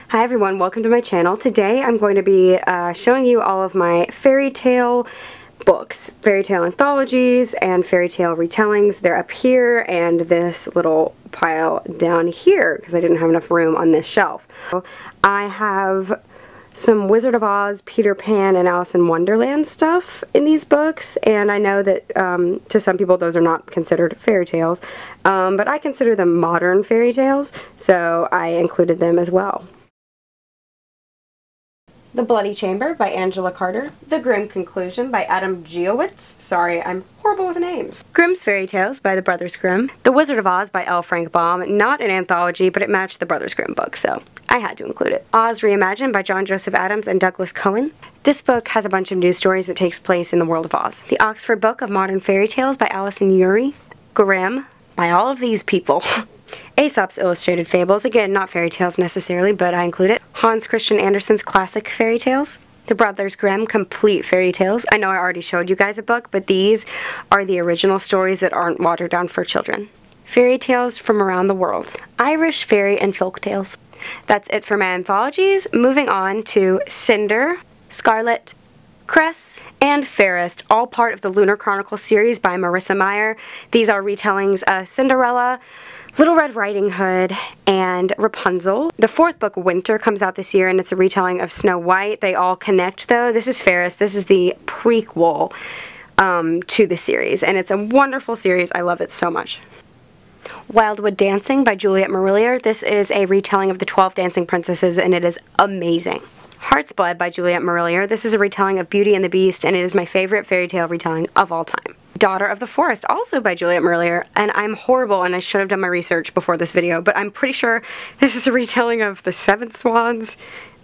Hi everyone, welcome to my channel. Today I'm going to be showing you all of my fairy tale books, fairy tale anthologies and fairy tale retellings. They're up here and this little pile down here because I didn't have enough room on this shelf. I have some Wizard of Oz, Peter Pan, and Alice in Wonderland stuff in these books, and I know that to some people those are not considered fairy tales, but I consider them modern fairy tales, so I included them as well. The Bloody Chamber by Angela Carter. The Grimm Conclusion by Adam Giowitz. Sorry, I'm horrible with names. Grimm's Fairy Tales by the Brothers Grimm. The Wizard of Oz by L. Frank Baum. Not an anthology, but it matched the Brothers Grimm book, so I had to include it. Oz Reimagined by John Joseph Adams and Douglas Cohen. This book has a bunch of news stories that takes place in the world of Oz. The Oxford Book of Modern Fairy Tales by Alison Ury. Grimm by all of these people. Aesop's Illustrated Fables, again not fairy tales necessarily, but I include it. Hans Christian Andersen's Classic Fairy Tales. The Brothers Grimm Complete Fairy Tales. I know I already showed you guys a book, but these are the original stories that aren't watered down for children. Fairy Tales from Around the World. Irish Fairy and Folk Tales. That's it for my anthologies. Moving on to Cinder, Scarlet, Cress, and Fairest, all part of the Lunar Chronicles series by Marissa Meyer. These are retellings of Cinderella, Little Red Riding Hood, and Rapunzel. The fourth book, Winter, comes out this year, and it's a retelling of Snow White. They all connect, though. This is Fairest. This is the prequel to the series, and it's a wonderful series. I love it so much. Wildwood Dancing by Juliet Marillier. This is a retelling of the 12 Dancing Princesses, and it is amazing. Heart's Blood by Juliet Marillier. This is a retelling of Beauty and the Beast, and it is my favorite fairy tale retelling of all time. Daughter of the Forest, also by Juliet Marillier, and I'm horrible and I should have done my research before this video, but I'm pretty sure this is a retelling of the 7 swans,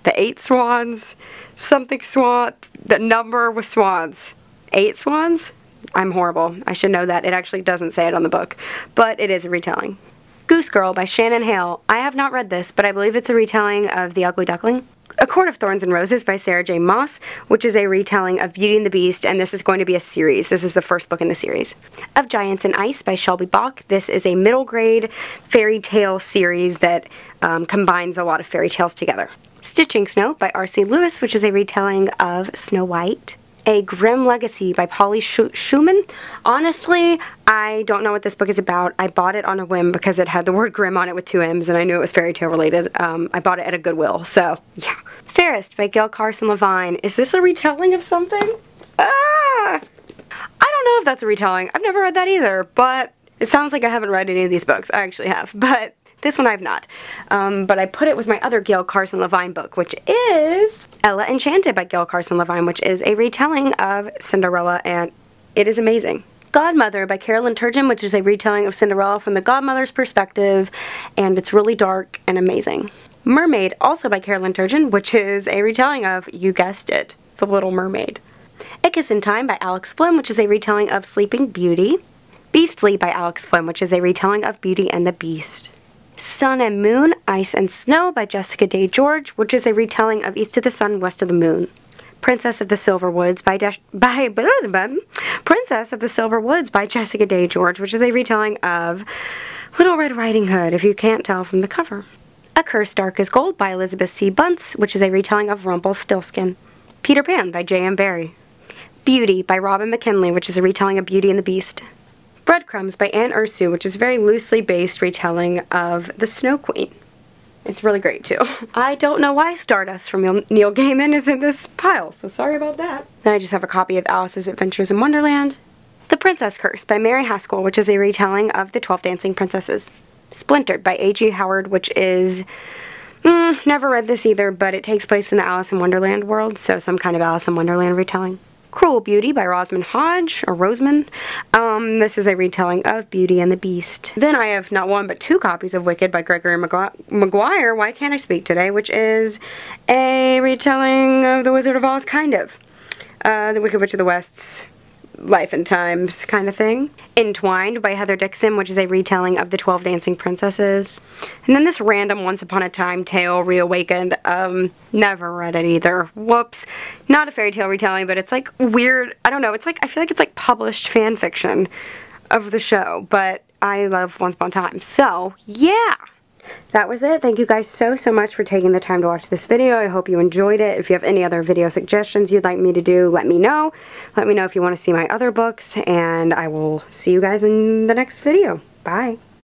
the 8 swans, something swan, the number with swans. 8 swans? I'm horrible. I should know that. It actually doesn't say it on the book, but it is a retelling. Goose Girl by Shannon Hale. I have not read this, but I believe it's a retelling of The Ugly Duckling. A Court of Thorns and Roses by Sarah J. Maas, which is a retelling of Beauty and the Beast, and this is going to be a series. This is the first book in the series. Of Giants and Ice by Shelby Bach. This is a middle grade fairy tale series that combines a lot of fairy tales together. Stitching Snow by R.C. Lewis, which is a retelling of Snow White. A Grimm Legacy by Polly Schumann. Honestly, I don't know what this book is about. I bought it on a whim because it had the word Grimm on it with 2 M's and I knew it was fairy tale related. I bought it at a Goodwill, so yeah. Fairest by Gail, Carson, Levine. Is this a retelling of something? I don't know if that's a retelling. I've never read that either, but it sounds like I haven't read any of these books. I actually have, but this one I have not. But I put it with my other Gail, Carson, Levine book, which is Ella Enchanted by Gail, Carson, Levine, which is a retelling of Cinderella, and it is amazing. Godmother by Carolyn Turgeon, which is a retelling of Cinderella from the godmother's perspective, and it's really dark and amazing. Mermaid, also by Carolyn Turgeon, which is a retelling of, you guessed it, The Little Mermaid. A Kiss in Time by Alex Flynn, which is a retelling of Sleeping Beauty. Beastly by Alex Flynn, which is a retelling of Beauty and the Beast. Sun and Moon, Ice and Snow by Jessica Day George, which is a retelling of East of the Sun, West of the Moon. Princess of the Silver Woods by Princess of the Silver Woods by Jessica Day George, which is a retelling of Little Red Riding Hood, if you can't tell from the cover. A Curse Dark as Gold by Elizabeth C. Bunce, which is a retelling of Rumpelstiltskin. Peter Pan by J.M. Barrie. Beauty by Robin McKinley, which is a retelling of Beauty and the Beast. Breadcrumbs by Anne Ursu, which is a very loosely based retelling of The Snow Queen. It's really great, too. I don't know why Stardust from Neil Gaiman is in this pile, so sorry about that. Then I just have a copy of Alice's Adventures in Wonderland. The Princess Curse by Mary Haskell, which is a retelling of The 12 Dancing Princesses. Splintered by A.G. Howard, which is... never read this either, but it takes place in the Alice in Wonderland world, so some kind of Alice in Wonderland retelling. Cruel Beauty by Rosamund Hodge, or Rosamund. This is a retelling of Beauty and the Beast. Then I have not 1 but 2 copies of Wicked by Gregory Maguire, why can't I speak today, which is a retelling of The Wizard of Oz, kind of. The Wicked Witch of the West's life and times kind of thing. Entwined by Heather Dixon, which is a retelling of the 12 Dancing Princesses. And then this random Once Upon a Time tale, Reawakened. Never read it either. Whoops. Not a fairy tale retelling, but it's like weird. I don't know. It's like, I feel like it's like published fan fiction of the show, but I love Once Upon a Time. So, yeah. That was it. Thank you guys so much for taking the time to watch this video. I hope you enjoyed it. If you have any other video suggestions you'd like me to do, let me know. Let me know if you want to see my other books, and I will see you guys in the next video. Bye.